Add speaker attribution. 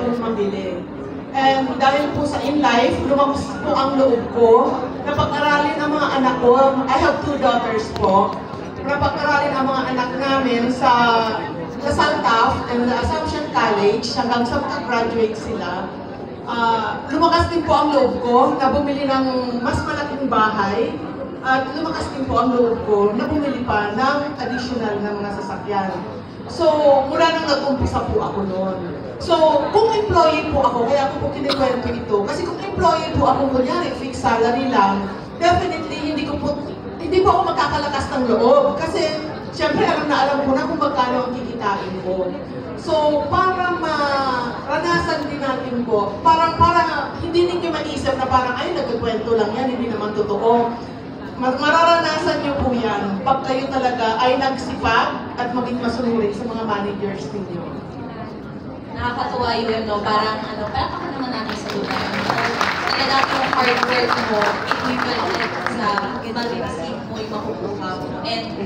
Speaker 1: ganun mabili. And dahil po sa in life, lumabas po ang loob ko na pag-aralin ang mga anak ko. I have 2 daughters po. Na pag-aralin ang mga anak namin sa Saltaf and the Assumption College hanggang sa makagraduate sila. Lumakas din po ang loob ko na bumili ng mas malaking bahay at lumakas din po ang loob ko na bumili pa ng additional na mga sasakyan. So, mula nang nag-umpisa po ako noon. So, kung employee po ako, kaya ako po kinikwento ito. Kasi kung employee po ako, kunyari, fixed salary lang, definitely hindi po ako magkakalakas ng loob. Kasi, syempre, alam ko na kung magkano ang kikitain ko. So, para maranasan din natin po, para hindi ninyo maisip na parang, ay, nagkikwento lang yan, hindi naman totoo. Mararanasan nyo po yan pag kayo talaga ay nagsipag at maging masunurin sa mga managers ninyo.
Speaker 2: Nakakatuwa yun, no? Parang ako naman namin sa lugar. Talaga yung hard work mo, equivalent sa mag-receive mo yung makukuha mo. And